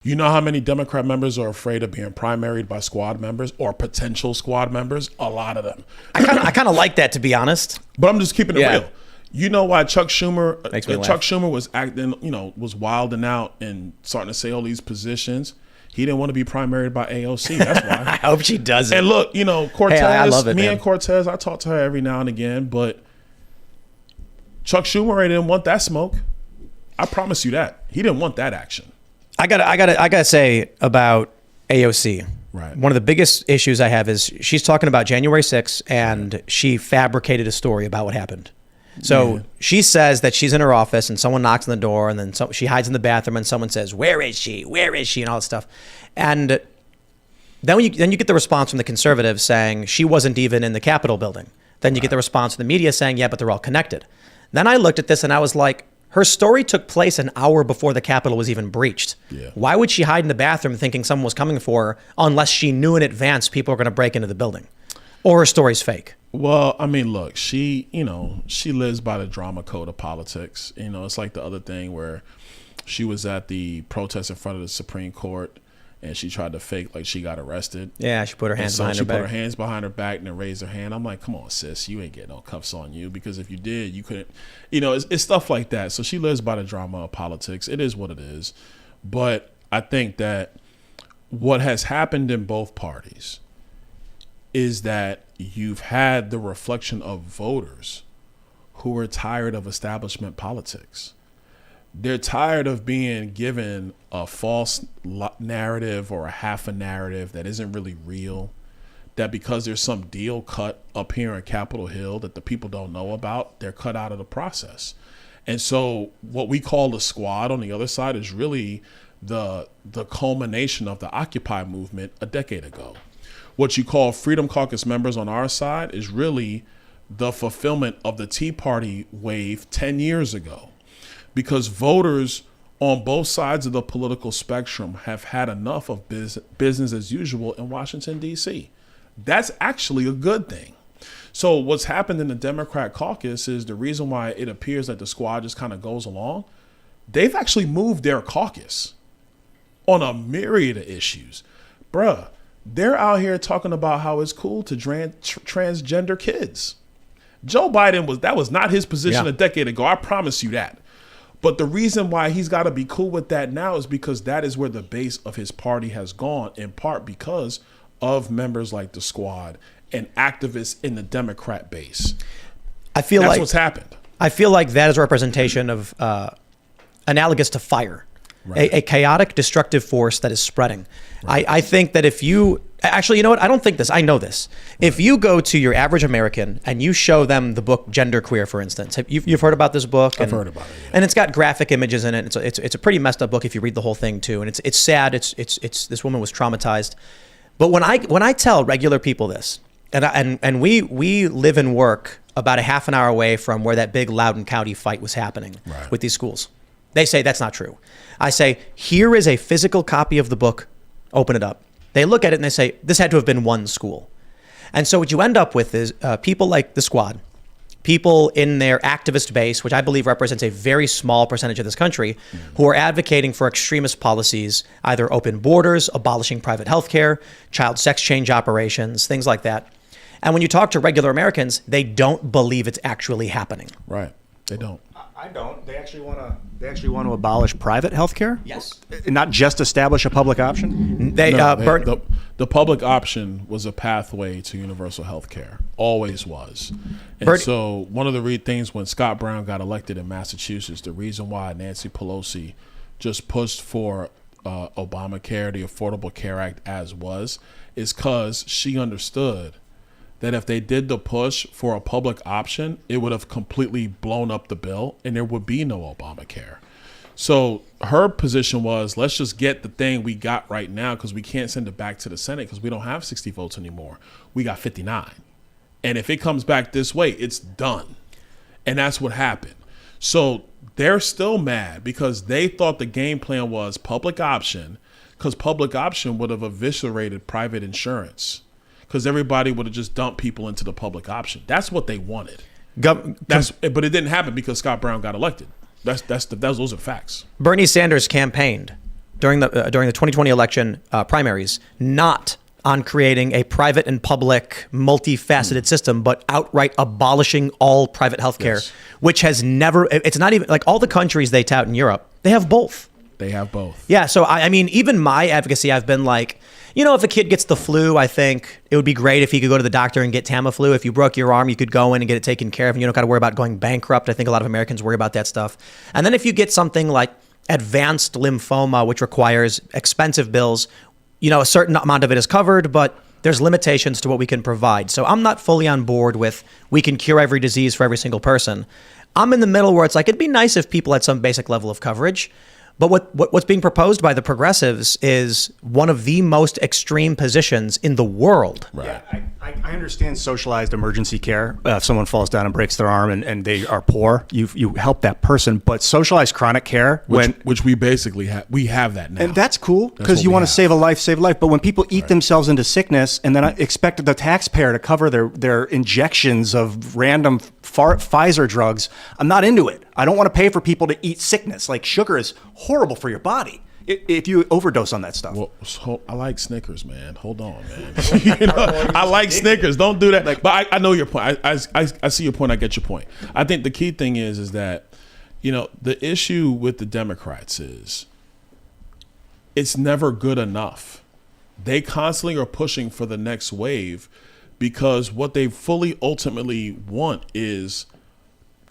You know how many Democrat members are afraid of being primaried by squad members or potential squad members? A lot of them. I kind of like that, to be honest. But I'm just keeping it real. You know why Chuck Schumer was acting, was wilding out and starting to say all these positions? He didn't want to be primaried by AOC. That's why. I hope she doesn't. And look, Cortez, hey, I love it, man. and Cortez, I talk to her every now and again, but Chuck Schumer didn't want that smoke. I promise you that. He didn't want that action. I gotta say about AOC. Right. One of the biggest issues I have is she's talking about January 6th and she fabricated a story about what happened. So she says that she's in her office and someone knocks on the door and then she hides in the bathroom and someone says, "Where is she? Where is she?" and all that stuff. And then you get the response from the conservatives saying she wasn't even in the Capitol building. Then you get the response from the media saying, yeah, but they're all connected. Then I looked at this and I was like, her story took place an hour before the Capitol was even breached. Yeah. Why would she hide in the bathroom thinking someone was coming for her unless she knew in advance people were going to break into the building? Or her story's fake? Well, I mean, look, she lives by the drama code of politics. It's like the other thing where she was at the protest in front of the Supreme Court and she tried to fake like she got arrested. Yeah, she put her hands behind her back. She put her hands behind her back and then raised her hand. I'm like, come on, sis, you ain't getting no cuffs on you, because if you did, you couldn't. It's stuff like that. So she lives by the drama of politics. It is what it is. But I think that what has happened in both parties is that you've had the reflection of voters who are tired of establishment politics. They're tired of being given a false narrative or a half a narrative that isn't really real, that because there's some deal cut up here in Capitol Hill that the people don't know about, they're cut out of the process. And so what we call the squad on the other side is really the culmination of the Occupy movement a decade ago. What you call Freedom Caucus members on our side is really the fulfillment of the Tea Party wave 10 years ago. Because voters on both sides of the political spectrum have had enough of business as usual in Washington, D.C. That's actually a good thing. So what's happened in the Democrat caucus is the reason why it appears that the squad just kind of goes along. They've actually moved their caucus on a myriad of issues. Bruh, they're out here talking about how it's cool to transgender kids. Joe Biden that was not his position a decade ago. I promise you that. But the reason why he's got to be cool with that now is because that is where the base of his party has gone, in part because of members like the squad and activists in the Democrat base. That's what's happened. I feel like that is a representation of analogous to fire, a chaotic, destructive force that is spreading. Right. I think that if you actually, you know what? I don't think this. I know this. Right. If you go to your average American and you show them the book Genderqueer, for instance, you've heard about this book? I've heard about it. Yeah. And it's got graphic images in it. It's a pretty messed up book if you read the whole thing too. And it's sad. It's this woman was traumatized. But when I tell regular people this, and we live and work about a half an hour away from where that big Loudoun County fight was happening with these schools, they say that's not true. I say, here is a physical copy of the book. Open it up. They look at it and they say, this had to have been one school. And so what you end up with is people like the squad, people in their activist base, which I believe represents a very small percentage of this country, who are advocating for extremist policies, either open borders, abolishing private health care, child sex change operations, things like that. And when you talk to regular Americans, they don't believe it's actually happening. Right. They don't. I don't. They actually want to abolish private health care? Yes. Not just establish a public option? The public option was a pathway to universal health care. Always was. And so one of the things when Scott Brown got elected in Massachusetts, the reason why Nancy Pelosi just pushed for Obamacare, the Affordable Care Act is because she understood that if they did the push for a public option, it would have completely blown up the bill and there would be no Obamacare. So her position was, let's just get the thing we got right now because we can't send it back to the Senate because we don't have 60 votes anymore. We got 59. And if it comes back this way, it's done. And that's what happened. So they're still mad because they thought the game plan was public option, because public option would have eviscerated private insurance, because everybody would have just dumped people into the public option. That's what they wanted. But it didn't happen because Scott Brown got elected. Those are facts. Bernie Sanders campaigned during the 2020 election primaries, not on creating a private and public multifaceted system, but outright abolishing all private healthcare, Yes. which has never, it's not even like all the countries they tout in Europe, they have both. They have both. Yeah. So, I mean, even my advocacy, I've been like, you know, if a kid gets the flu, I think it would be great if he could go to the doctor and get Tamiflu. If you broke your arm, you could go in and get it taken care of, and you don't got to worry about going bankrupt. I think a lot of Americans worry about that stuff. And then if you get something like advanced lymphoma, which requires expensive bills, you know, a certain amount of it is covered, but there's limitations to what we can provide. So I'm not fully on board with we can cure every disease for every single person. I'm in the middle where it's like, it'd be nice if people had some basic level of coverage. But what's being proposed by the progressives is one of the most extreme positions in the world. Right. Yeah, I understand socialized emergency care. If someone falls down and breaks their arm and they are poor, you help that person. But socialized chronic care, Which we basically have that now. and that's cool That's because what you we want to have. save a life. But when people eat themselves into sickness and then I expect the taxpayer to cover their injections of random Pfizer drugs, I'm not into it. I don't want to pay for people to eat sickness. Like sugar is horrible for your body if you overdose on that stuff. Well, I like Snickers, man. Hold on, man. You know, I like Snickers. Don't do that. But I know your point. I see your point. I get your point. I think the key thing is that, you know, the issue with the Democrats is it's never good enough. They constantly are pushing for the next wave because what they fully ultimately want is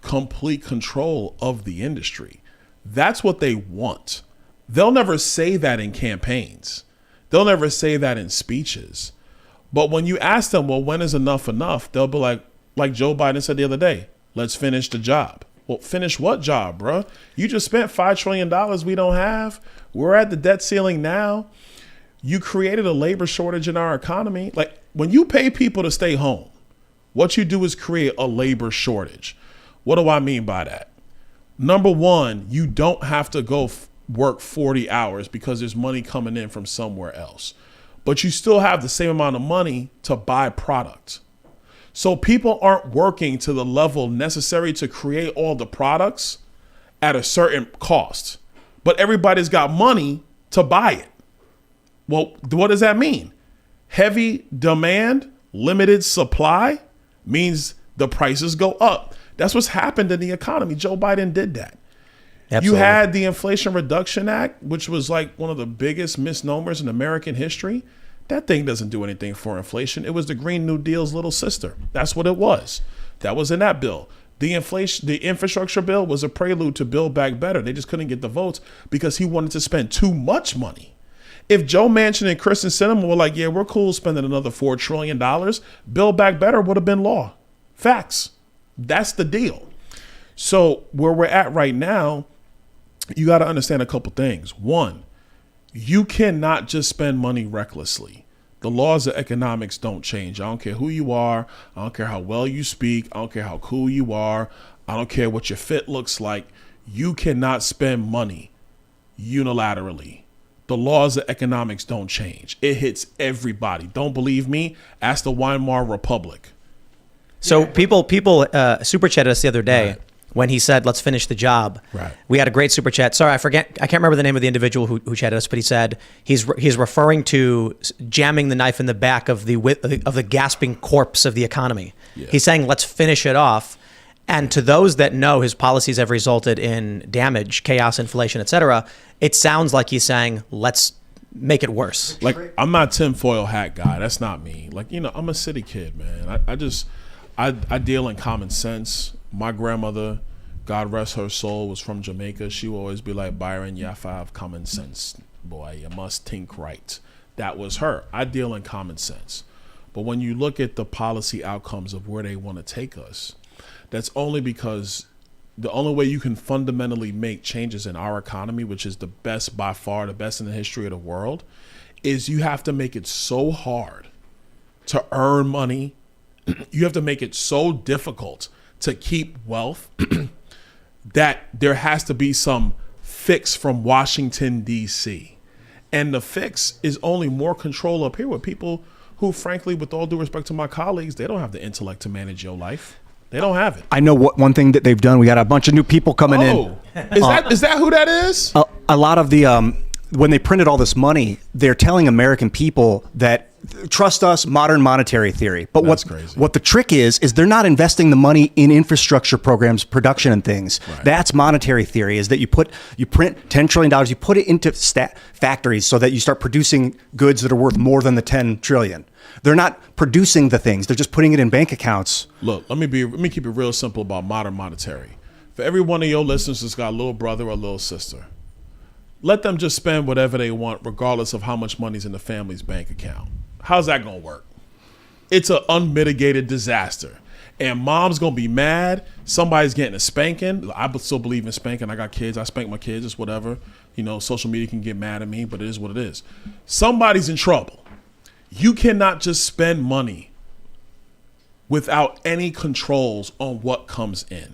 complete control of the industry. That's what they want. They'll never say that in campaigns. They'll never say that in speeches. But when you ask them, well, when is enough enough? They'll be like Joe Biden said the other day, let's finish the job. Well, finish what job, bro? You just spent $5 trillion we don't have. We're at the debt ceiling now. You created a labor shortage in our economy. Like when you pay people to stay home, what you do is create a labor shortage. What do I mean by that? Number one, you don't have to go work 40 hours because there's money coming in from somewhere else. But you still have the same amount of money to buy product. So people aren't working to the level necessary to create all the products at a certain cost. But everybody's got money to buy it. Well, what does that mean? Heavy demand, limited supply means the prices go up. That's what's happened in the economy. Joe Biden did that. Absolutely. You had the Inflation Reduction Act, which was like one of the biggest misnomers in American history. That thing doesn't do anything for inflation. It was the Green New Deal's little sister. That's what it was. That was in that bill. The infrastructure bill was a prelude to Build Back Better. They just couldn't get the votes because he wanted to spend too much money. If Joe Manchin and Kristen Sinema were like, yeah, we're cool spending another $4 trillion, Build Back Better would have been law. Facts. That's the deal. So where we're at right now, you got to understand a couple things. One, you cannot just spend money recklessly. The laws of economics don't change. I don't care who you are. I don't care how well you speak. I don't care how cool you are. I don't care what your fit looks like. You cannot spend money unilaterally. The laws of economics don't change. It hits everybody. Don't believe me? Ask the Weimar Republic. So people super chatted us the other day when he said, let's finish the job. Right. We had a great super chat. Sorry, I can't remember the name of the individual who chatted us, but he said he's referring to jamming the knife in the back of the gasping corpse of the economy. Yeah. He's saying, let's finish it off. And to those that know his policies have resulted in damage, chaos, inflation, et cetera, it sounds like he's saying, let's make it worse. Like, I'm not tinfoil hat guy. That's not me. Like, you know, I'm a city kid, man. I deal in common sense. My grandmother, God rest her soul, was from Jamaica. She would always be like, Byron, you have to have common sense, boy. You must think right. That was her. I deal in common sense. But when you look at the policy outcomes of where they want to take us, that's only because the only way you can fundamentally make changes in our economy, which is the best by far, the best in the history of the world, is you have to make it so hard to earn money. You have to make it so difficult to keep wealth that there has to be some fix from Washington, D.C. And the fix is only more control up here with people who, frankly, with all due respect to my colleagues, they don't have the intellect to manage your life. They don't have it. I know one thing that they've done. We got a bunch of new people coming in. Is that who that is? A lot of the when they printed all this money, they're telling American people that trust us, modern monetary theory. But what the trick is they're not investing the money in infrastructure programs, production and things. Right. That's monetary theory, is that you print $10 trillion, you put it into factories so that you start producing goods that are worth more than the 10 trillion. They're not producing the things. They're just putting it in bank accounts. Look, let me keep it real simple about modern monetary. For every one of your listeners that's got a little brother or a little sister, let them just spend whatever they want, regardless of how much money's in the family's bank account. How's that going to work? It's an unmitigated disaster. And mom's going to be mad. Somebody's getting a spanking. I still believe in spanking. I got kids. I spank my kids. It's whatever. You know, social media can get mad at me, but it is what it is. Somebody's in trouble. You cannot just spend money without any controls on what comes in.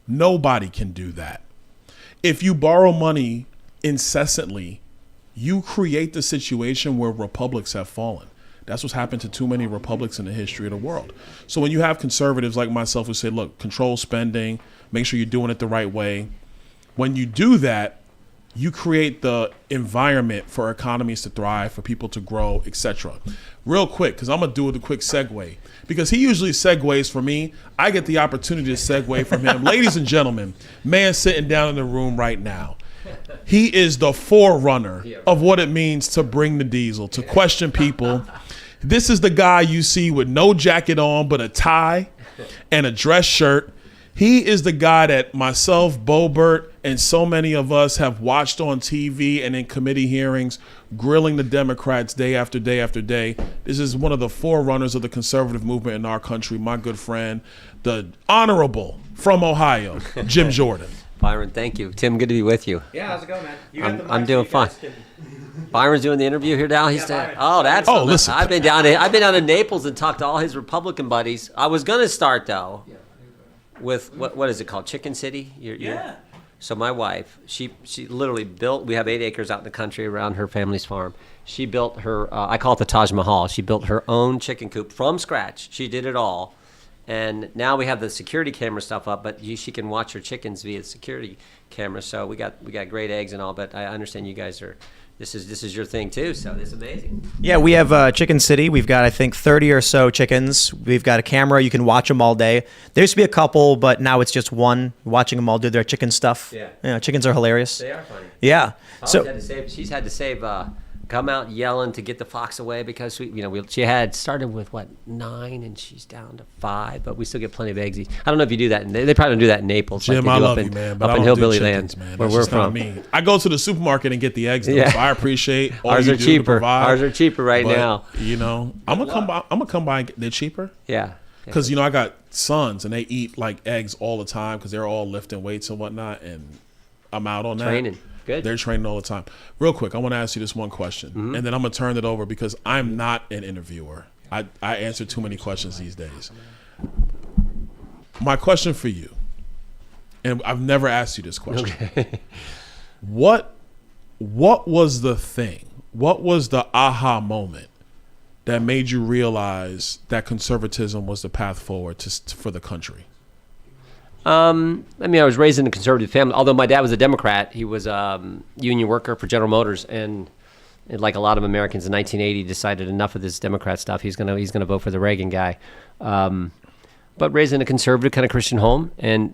Nobody can do that. If you borrow money incessantly, you create the situation where republics have fallen. That's what's happened to too many republics in the history of the world. So when you have conservatives like myself who say, look, control spending, make sure you're doing it the right way. When you do that, you create the environment for economies to thrive, for people to grow, etc. Real quick, because I'm going to do it a quick segue. Because he usually segues for me. I get the opportunity to segue from him. Ladies and gentlemen, man sitting down in the room right now. He is the forerunner of what it means to bring the diesel, to question people. This is the guy you see with no jacket on but a tie and a dress shirt. He is the guy that myself, Bobert, and so many of us have watched on TV and in committee hearings, grilling the Democrats day after day after day. This is one of the forerunners of the conservative movement in our country, my good friend, the honorable from Ohio, Jim Jordan. Byron, thank you. Tim, good to be with you. Yeah, how's it going, man? I'm doing fine. Byron's doing the interview here now. He's Byron. Listen. I've been down to Naples and talked to all his Republican buddies. I was gonna start though with what is it called? Chicken City? Yeah. So my wife, she literally built. We have 8 acres out in the country around her family's farm. She built her. I call it the Taj Mahal. She built her own chicken coop from scratch. She did it all. And now we have the security camera stuff up, but she can watch her chickens via security camera. So we got great eggs and all. But I understand you guys are. This is your thing too. So it's amazing. Yeah, we have Chicken City. We've got, I think, 30 or so chickens. We've got a camera. You can watch them all day. There used to be a couple, but now it's just one. Watching them all do their chicken stuff. Yeah, chickens are hilarious. They are funny. Yeah. She's had to save. Come out yelling to get the fox away because she had started with 9 and she's down to 5, but we still get plenty of eggs. I don't know if you do that. They probably don't do that in Naples. Jim, like I love you, man, but up I in don't hillbilly do chickens, land man. where we're from. I go to the supermarket and get the eggs, though, so I appreciate all ours you are do cheaper. to provide. Ours are cheaper now. I'm gonna come by and get, they're cheaper. Yeah. Because I got sons and they eat like eggs all the time because they're all lifting weights and whatnot, and I'm out on training. Good. They're training all the time. Real quick, I want to ask you this one question, and then I'm going to turn it over because I'm not an interviewer. I answer too many questions these days. My question for you, and I've never asked you this question. Okay. What was the thing? What was the aha moment that made you realize that conservatism was the path forward for the country? I was raised in a conservative family. Although my dad was a Democrat, he was a union worker for General Motors, and like a lot of Americans in 1980, decided enough of this Democrat stuff. He's gonna vote for the Reagan guy. But raised in a conservative kind of Christian home,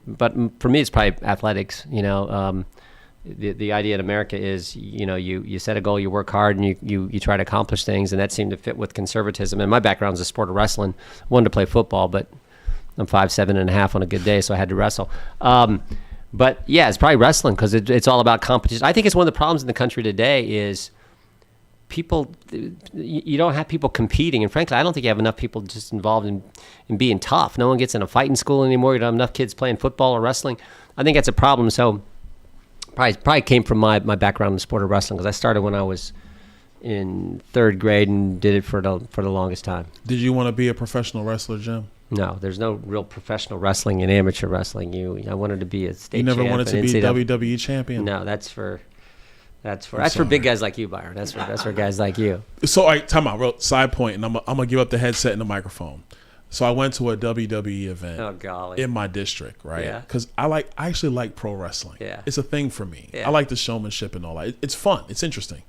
but for me, it's probably athletics. The idea in America is you set a goal, you work hard, and you try to accomplish things, and that seemed to fit with conservatism. And my background is the sport of wrestling. I wanted to play football, but I'm 5'7.5" on a good day, so I had to wrestle. But yeah, it's probably wrestling because it's all about competition. I think it's one of the problems in the country today is people. You don't have people competing, and frankly, I don't think you have enough people just involved in being tough. No one gets in a fighting school anymore. You don't have enough kids playing football or wrestling. I think that's a problem. So probably came from my background in the sport of wrestling because I started when I was in 3rd grade and did it for the longest time. Did you want to be a professional wrestler, Jim? No, there's no real professional wrestling in amateur wrestling. I wanted to be a state champion. You never wanted to be WWE champion? No, that's for big guys like you, Byron. That's for guys like you. So, time out. Real side point, and I'm gonna give up the headset and the microphone. So I went to a WWE event Oh, golly. in my district, right? Yeah. Because I actually like pro wrestling. Yeah. It's a thing for me. Yeah. I like the showmanship and all that. It's fun. It's interesting.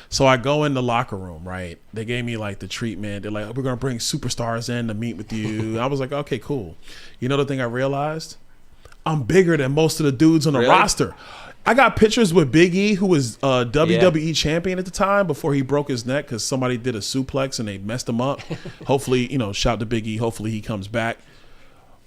So I go in the locker room, right? They gave me like the treatment. They're like, we're going to bring superstars in to meet with you. I was like, okay, cool. You know the thing I realized? I'm bigger than most of the dudes on the Really? roster. I got pictures with Big E, who was WWE champion at the time before he broke his neck because somebody did a suplex and they messed him up. Hopefully, shout to Big E. Hopefully he comes back.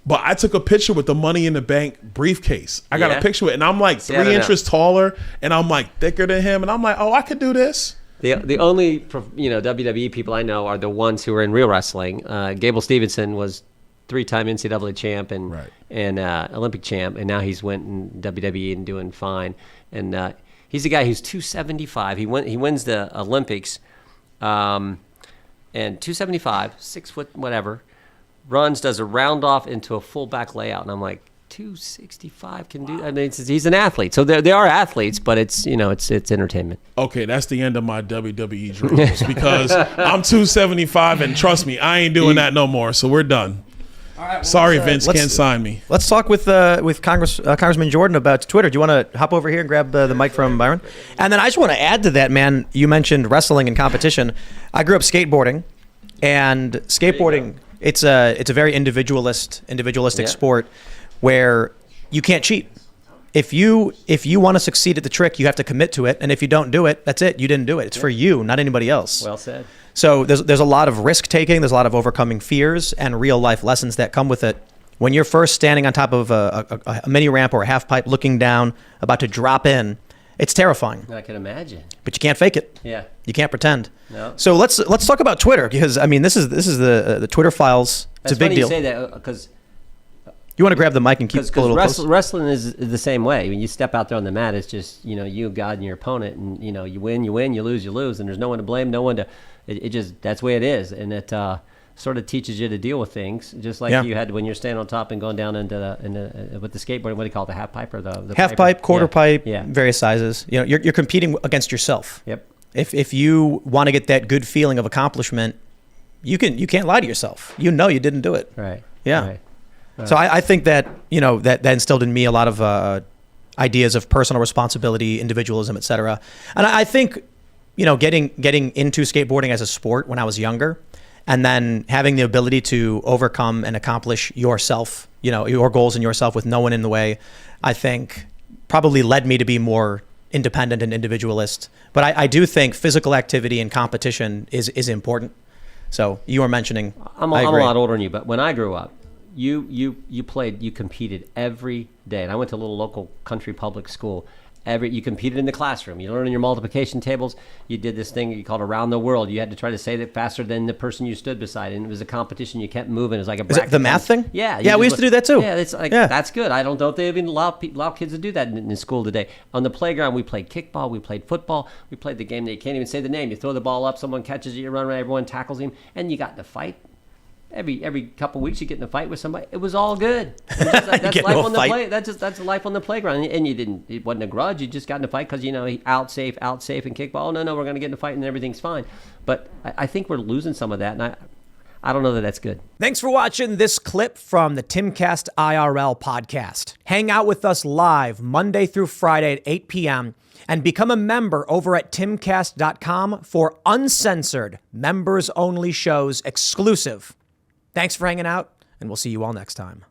But I took a picture with the Money in the Bank briefcase. I got a picture with it, and I'm like 3 inches taller, and I'm like thicker than him, and I'm like, oh, I could do this. The only WWE people I know are the ones who are in real wrestling. Gable Stevenson was 3-time NCAA champ and Olympic champ, and now he's went in WWE and doing fine. And he's a guy who's 275. He wins the Olympics, and 275, 6 foot whatever, does a round off into a full back layout, and I'm like, 265 can do. I mean, he's an athlete, so they are athletes, but it's entertainment. Okay, that's the end of my WWE dreams because I'm 275, and trust me, I ain't doing that no more. So we're done. All right, well, sorry, Vince can't sign me. Let's talk with Congressman Jordan about Twitter. Do you want to hop over here and grab the mic from Byron? And then I just want to add to that, man. You mentioned wrestling and competition. I grew up skateboarding, and skateboarding it's a very individualistic sport where you can't cheat. If you want to succeed at the trick, you have to commit to it, and if you don't do it, that's it. You didn't do it. It's for you, not anybody else. Well said. So there's a lot of risk taking, there's a lot of overcoming fears and real life lessons that come with it. When you're first standing on top of a mini ramp or a half pipe, looking down, about to drop in, it's terrifying. I can imagine. But you can't fake it. Yeah. You can't pretend. No. So let's talk about Twitter, because I mean this is the Twitter files. It's a big deal. It's funny you say that because you want to grab the mic and keep a little close? Wrestling is the same way. When you step out there on the mat, it's just you, God, and your opponent, and you win, you lose, and there's no one to blame, no one to. It just that's the way it is, and it sort of teaches you to deal with things, just like you had when you're standing on top and going down into with the skateboarding. What do you call it, the half pipe or the half pipe, pipe, quarter pipe, yeah. Various sizes. You're competing against yourself. Yep. If you want to get that good feeling of accomplishment, you can't lie to yourself. You didn't do it. Right. Yeah. Right. So I think that that instilled in me a lot of ideas of personal responsibility, individualism, etc. And I think getting into skateboarding as a sport when I was younger, and then having the ability to overcome and accomplish yourself, your goals and yourself with no one in the way, I think probably led me to be more independent and individualist. But I do think physical activity and competition is important. So you were mentioning, I'm a lot older than you, but when I grew up, you competed every day, and I went to a little local country public school. You competed in the classroom. You learned your multiplication tables. You did this thing you called Around the World. You had to try to say that faster than the person you stood beside, and it was a competition. You kept moving. It was like a bracket. Is it the math thing? Yeah. Yeah, we used to do that too. Yeah, it's like that's good. I don't know if they even allow kids to do that in school today. On the playground, we played kickball. We played football. We played the game that you can't even say the name. You throw the ball up, someone catches it, you run around, everyone tackles him, and you got in a fight. Every couple of weeks you get in a fight with somebody. It was all good. That's life on the play. That's life on the playground. And it wasn't a grudge. You just got in a fight because he out safe in kickball. Oh, no, we're going to get in a fight and everything's fine. But I think we're losing some of that, and I don't know that that's good. Thanks for watching this clip from the Timcast IRL podcast. Hang out with us live Monday through Friday at 8 p.m. and become a member over at timcast.com for uncensored, members-only shows exclusive. Thanks for hanging out, and we'll see you all next time.